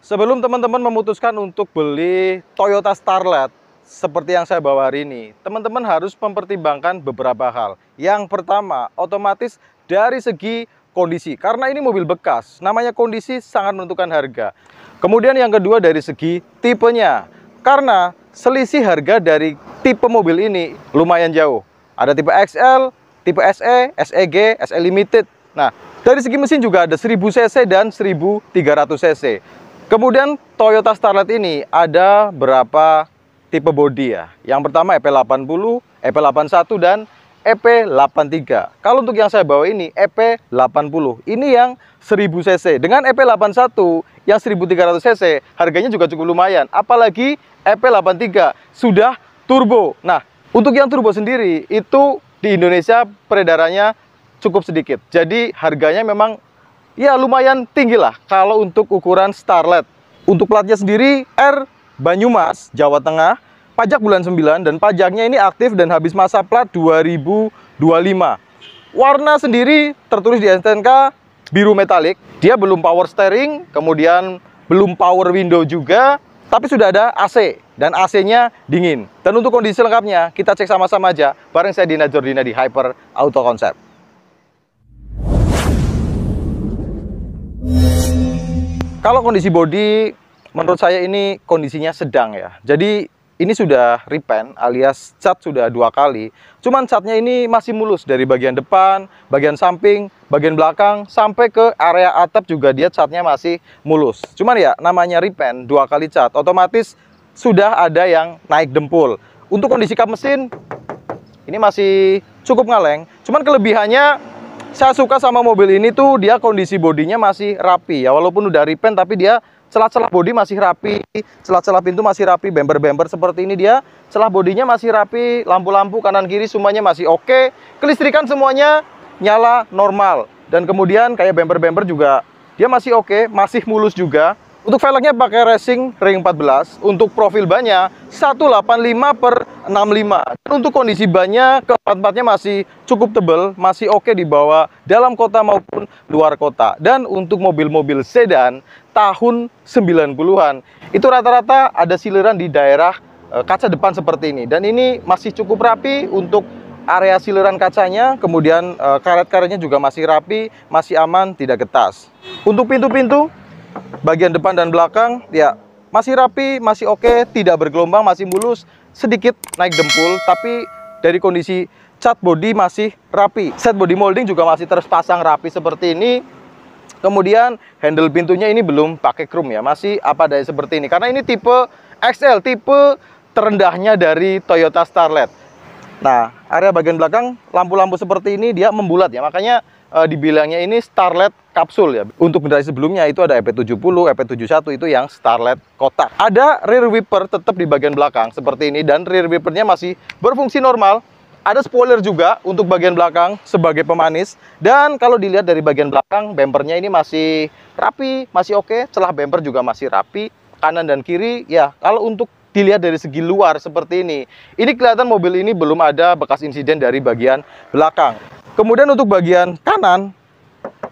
Sebelum teman-teman memutuskan untuk beli Toyota Starlet seperti yang saya bawa hari ini, teman-teman harus mempertimbangkan beberapa hal. Yang pertama, otomatis dari segi kondisi, karena ini mobil bekas, namanya kondisi sangat menentukan harga. Kemudian yang kedua dari segi tipenya, karena selisih harga dari tipe mobil ini lumayan jauh. Ada tipe XL, tipe SE, SEG, SE Limited. Nah, dari segi mesin juga ada 1000 cc dan 1300 cc. Kemudian Toyota Starlet ini ada berapa tipe bodi ya. Yang pertama EP80, EP81 dan EP83. Kalau untuk yang saya bawa ini EP80. Ini yang 1000 cc. Dengan EP81 yang 1300 cc harganya juga cukup lumayan. Apalagi EP83 sudah turbo. Nah, untuk yang turbo sendiri itu di Indonesia peredarannya cukup sedikit. Jadi harganya memang ya lumayan tinggi lah kalau untuk ukuran Starlet. Untuk platnya sendiri R Banyumas, Jawa Tengah, pajak bulan 9 dan pajaknya ini aktif dan habis masa plat 2025. Warna sendiri tertulis di STNK biru metalik. Dia belum power steering, kemudian belum power window juga, tapi sudah ada AC dan AC-nya dingin. Dan untuk kondisi lengkapnya kita cek sama-sama aja bareng saya Dina Jordina di Hyper Auto Concept. Kalau kondisi bodi, menurut saya ini kondisinya sedang ya. Jadi ini sudah repaint alias cat sudah 2 kali. Cuman catnya ini masih mulus dari bagian depan, bagian samping, bagian belakang, sampai ke area atap juga dia catnya masih mulus. Cuman ya namanya repaint 2 kali cat, otomatis sudah ada yang naik dempul. Untuk kondisi kap mesin, ini masih cukup ngaleng. Cuman kelebihannya, saya suka sama mobil ini tuh dia kondisi bodinya masih rapi ya, walaupun udah repaint tapi dia celah-celah bodi masih rapi, celah-celah pintu masih rapi, bemper-bemper seperti ini dia celah bodinya masih rapi, lampu-lampu kanan kiri semuanya masih oke, kelistrikan semuanya nyala normal, dan kemudian kayak bemper-bemper juga dia masih oke, masih mulus juga. Untuk velgnya pakai racing ring 14, untuk profil bannya 185/65. Untuk kondisi bannya keempat-empatnya masih cukup tebal, masih oke dibawa dalam kota maupun luar kota. Dan untuk mobil-mobil sedan tahun 90-an, itu rata-rata ada siliran di daerah kaca depan seperti ini. Dan ini masih cukup rapi untuk area siliran kacanya, kemudian karet-karetnya juga masih rapi, masih aman, tidak getas. Untuk pintu-pintu bagian depan dan belakang ya masih rapi, masih oke, tidak bergelombang, masih mulus, sedikit naik dempul, tapi dari kondisi cat bodi masih rapi. Set body molding juga masih terpasang rapi seperti ini. Kemudian handle pintunya ini belum pakai chrome ya, masih apa adanya seperti ini. Karena ini tipe XL, tipe terendahnya dari Toyota Starlet. Nah, area bagian belakang lampu-lampu seperti ini dia membulat ya, makanya dibilangnya ini Starlet kapsul ya. Untuk generasi sebelumnya itu ada EP70, EP71 itu yang Starlet kotak. Ada rear wiper tetap di bagian belakang seperti ini, dan rear wipernya masih berfungsi normal. Ada spoiler juga untuk bagian belakang sebagai pemanis. Dan kalau dilihat dari bagian belakang, bempernya ini masih rapi, masih oke. Celah bemper juga masih rapi, kanan dan kiri ya. Kalau untuk dilihat dari segi luar seperti ini kelihatan mobil ini belum ada bekas insiden dari bagian belakang. Kemudian untuk bagian kanan,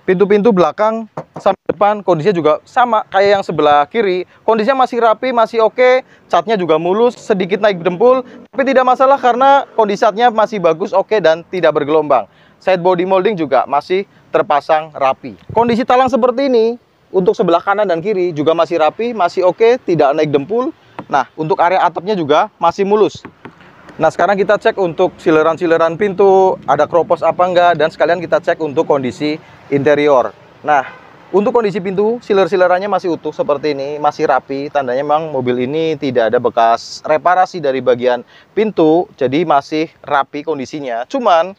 pintu-pintu belakang sampai depan kondisinya juga sama kayak yang sebelah kiri. Kondisinya masih rapi, masih oke, catnya juga mulus, sedikit naik dempul, tapi tidak masalah karena kondisi catnya masih bagus, oke, dan tidak bergelombang. Side body molding juga masih terpasang rapi. Kondisi talang seperti ini untuk sebelah kanan dan kiri juga masih rapi, masih oke, tidak naik dempul. Nah, untuk area atapnya juga masih mulus. Nah, sekarang kita cek untuk sileran-sileran pintu, ada kropos apa enggak, dan sekalian kita cek untuk kondisi interior. Nah, untuk kondisi pintu, siler-silerannya masih utuh seperti ini, masih rapi, tandanya memang mobil ini tidak ada bekas reparasi dari bagian pintu, jadi masih rapi kondisinya. Cuman,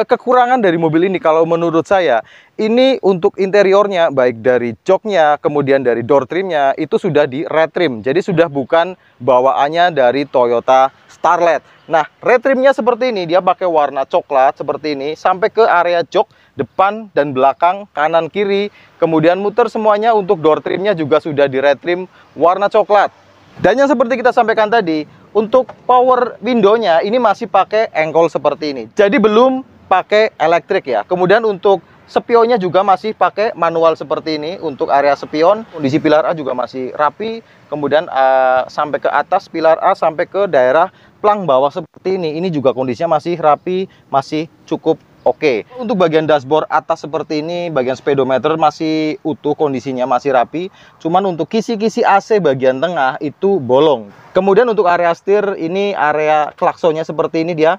kekurangan dari mobil ini kalau menurut saya, ini untuk interiornya, baik dari joknya, kemudian dari door trimnya, itu sudah di retrim, jadi sudah bukan bawaannya dari Toyota Starlet. Nah, retrimnya seperti ini, dia pakai warna coklat seperti ini, sampai ke area jok depan dan belakang, kanan kiri, kemudian muter semuanya. Untuk door trimnya juga sudah di retrim warna coklat. Dan yang seperti kita sampaikan tadi, untuk power window-nya ini masih pakai engkol seperti ini, jadi belum pakai elektrik ya. Kemudian untuk Spionnya juga masih pakai manual seperti ini untuk area spion. Kondisi pilar A juga masih rapi. Kemudian sampai ke atas pilar A sampai ke daerah plang bawah seperti ini. Ini juga kondisinya masih rapi, masih cukup oke. Untuk bagian dashboard atas seperti ini, bagian speedometer masih utuh, kondisinya masih rapi. Cuman untuk kisi-kisi AC bagian tengah itu bolong. Kemudian untuk area setir, ini area klaksonnya seperti ini, dia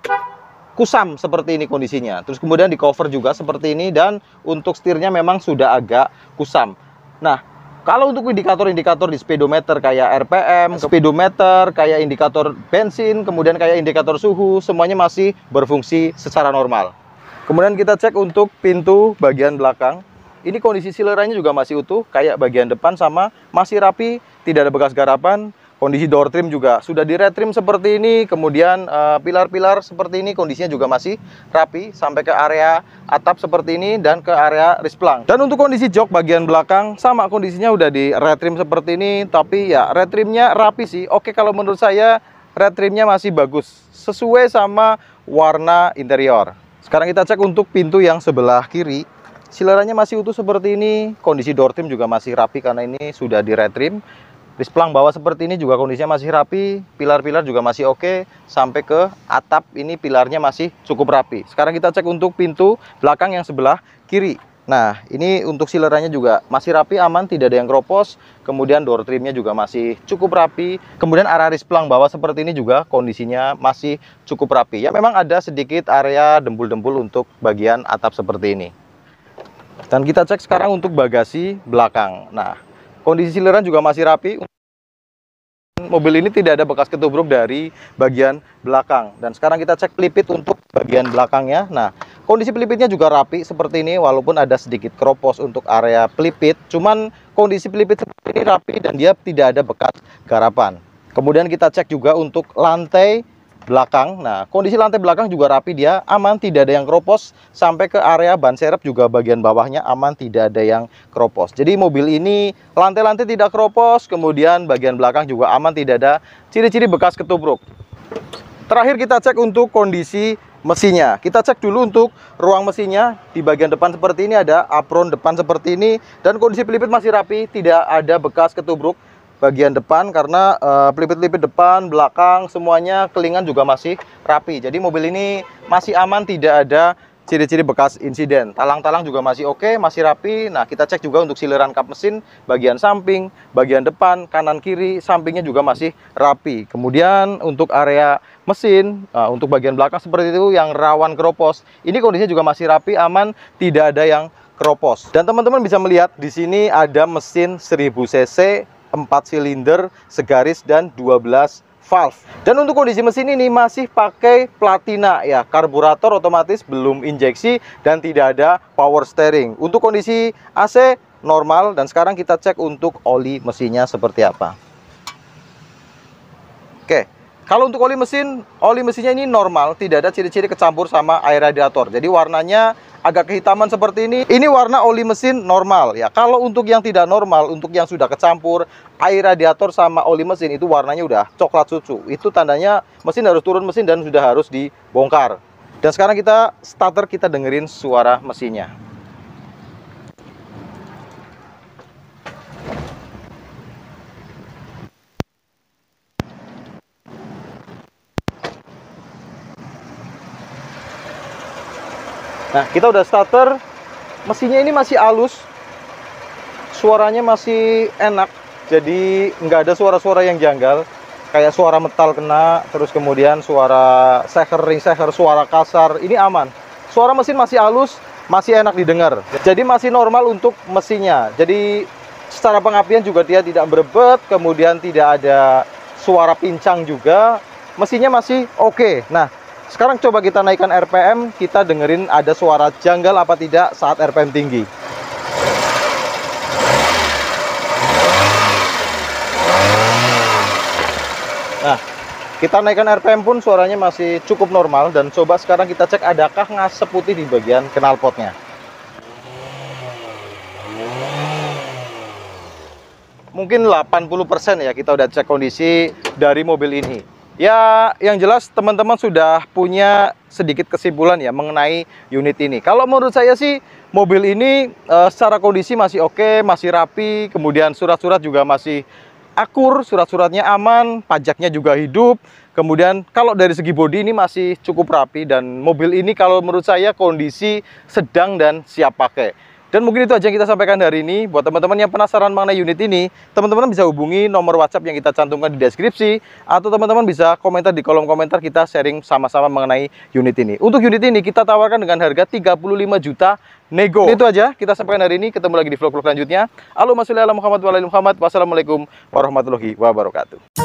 kusam seperti ini kondisinya. Terus kemudian di cover juga seperti ini, dan untuk setirnya memang sudah agak kusam. Nah, kalau untuk indikator-indikator di speedometer kayak RPM, speedometer, kayak indikator bensin, kemudian kayak indikator suhu, semuanya masih berfungsi secara normal. Kemudian kita cek untuk pintu bagian belakang. Ini kondisi sileranya juga masih utuh, kayak bagian depan sama masih rapi, tidak ada bekas garapan. Kondisi door trim juga sudah di retrim seperti ini. Kemudian pilar-pilar seperti ini kondisinya juga masih rapi sampai ke area atap seperti ini dan ke area risplang. Dan untuk kondisi jok bagian belakang sama kondisinya udah di retrim seperti ini. Tapi ya retrimnya rapi sih. Oke, kalau menurut saya retrimnya masih bagus, sesuai sama warna interior. Sekarang kita cek untuk pintu yang sebelah kiri. Silerannya masih utuh seperti ini. Kondisi door trim juga masih rapi karena ini sudah di retrim. Displang bawah seperti ini juga kondisinya masih rapi, pilar-pilar juga masih oke, sampai ke atap ini pilarnya masih cukup rapi. Sekarang kita cek untuk pintu belakang yang sebelah kiri. Nah, ini untuk silerannya juga masih rapi, aman, tidak ada yang keropos. Kemudian door trimnya juga masih cukup rapi. Kemudian area displang bawah seperti ini juga kondisinya masih cukup rapi. Ya, memang ada sedikit area dempul-dempul untuk bagian atap seperti ini. Dan kita cek sekarang untuk bagasi belakang. Nah, kondisi sileran juga masih rapi. Mobil ini tidak ada bekas ketubruk dari bagian belakang. Dan sekarang kita cek pelipit untuk bagian belakangnya. Nah, kondisi pelipitnya juga rapi seperti ini, walaupun ada sedikit keropos untuk area pelipit. Cuman kondisi pelipit seperti ini rapi dan dia tidak ada bekas garapan. Kemudian kita cek juga untuk lantai belakang. Nah, kondisi lantai belakang juga rapi, dia aman, tidak ada yang keropos. Sampai ke area ban serep juga bagian bawahnya aman, tidak ada yang keropos. Jadi mobil ini lantai-lantai tidak keropos, kemudian bagian belakang juga aman, tidak ada ciri-ciri bekas ketubruk. Terakhir kita cek untuk kondisi mesinnya. Kita cek dulu untuk ruang mesinnya. Di bagian depan seperti ini ada apron depan seperti ini, dan kondisi pelipit masih rapi, tidak ada bekas ketubruk bagian depan karena pelipit-pelipit depan, belakang, semuanya kelingan juga masih rapi. Jadi mobil ini masih aman, tidak ada ciri-ciri bekas insiden. Talang-talang juga masih oke, masih rapi. Nah, kita cek juga untuk sileran kap mesin, bagian samping, bagian depan, kanan, kiri, sampingnya juga masih rapi. Kemudian untuk area mesin, untuk bagian belakang seperti itu yang rawan keropos, ini kondisinya juga masih rapi, aman, tidak ada yang keropos. Dan teman-teman bisa melihat di sini ada mesin 1000 cc, 4 silinder, segaris, dan 12 valve. Dan untuk kondisi mesin ini masih pakai platina ya, karburator otomatis, belum injeksi, dan tidak ada power steering. Untuk kondisi AC normal. Dan sekarang kita cek untuk oli mesinnya seperti apa. Oke, kalau untuk oli mesinnya ini normal, tidak ada ciri-ciri kecampur sama air radiator. Jadi warnanya agak kehitaman seperti ini. Ini warna oli mesin normal ya. Kalau untuk yang tidak normal, untuk yang sudah kecampur air radiator sama oli mesin, itu warnanya udah coklat susu. Itu tandanya mesin harus turun mesin dan sudah harus dibongkar. Dan sekarang kita starter, kita dengerin suara mesinnya. Nah, kita udah starter, mesinnya ini masih halus, suaranya masih enak, jadi nggak ada suara-suara yang janggal, kayak suara metal kena, terus kemudian suara ring seher, suara kasar, ini aman. Suara mesin masih halus, masih enak didengar, jadi masih normal untuk mesinnya. Jadi secara pengapian juga dia tidak berebet, kemudian tidak ada suara pincang juga, mesinnya masih oke. Nah, sekarang coba kita naikkan RPM, kita dengerin ada suara janggal apa tidak saat RPM tinggi. Nah, kita naikkan RPM pun suaranya masih cukup normal. Dan coba sekarang kita cek adakah ngasep putih di bagian knalpotnya. Mungkin 80% ya kita udah cek kondisi dari mobil ini. Ya, yang jelas teman-teman sudah punya sedikit kesimpulan ya mengenai unit ini. Kalau menurut saya sih mobil ini secara kondisi masih oke, masih rapi, kemudian surat-surat juga masih akur, surat-suratnya aman, pajaknya juga hidup. Kemudian kalau dari segi bodi ini masih cukup rapi, dan mobil ini kalau menurut saya kondisi sedang dan siap pakai. Dan mungkin itu aja yang kita sampaikan hari ini. Buat teman-teman yang penasaran mengenai unit ini, teman-teman bisa hubungi nomor WhatsApp yang kita cantumkan di deskripsi, atau teman-teman bisa komentar di kolom komentar, kita sharing sama-sama mengenai unit ini. Untuk unit ini kita tawarkan dengan harga 35 juta nego. Itu aja kita sampaikan hari ini. Ketemu lagi di vlog-vlog selanjutnya. Allahumma sholli ala Muhammad wa ala ali Muhammad. Wassalamualaikum warahmatullahi wabarakatuh.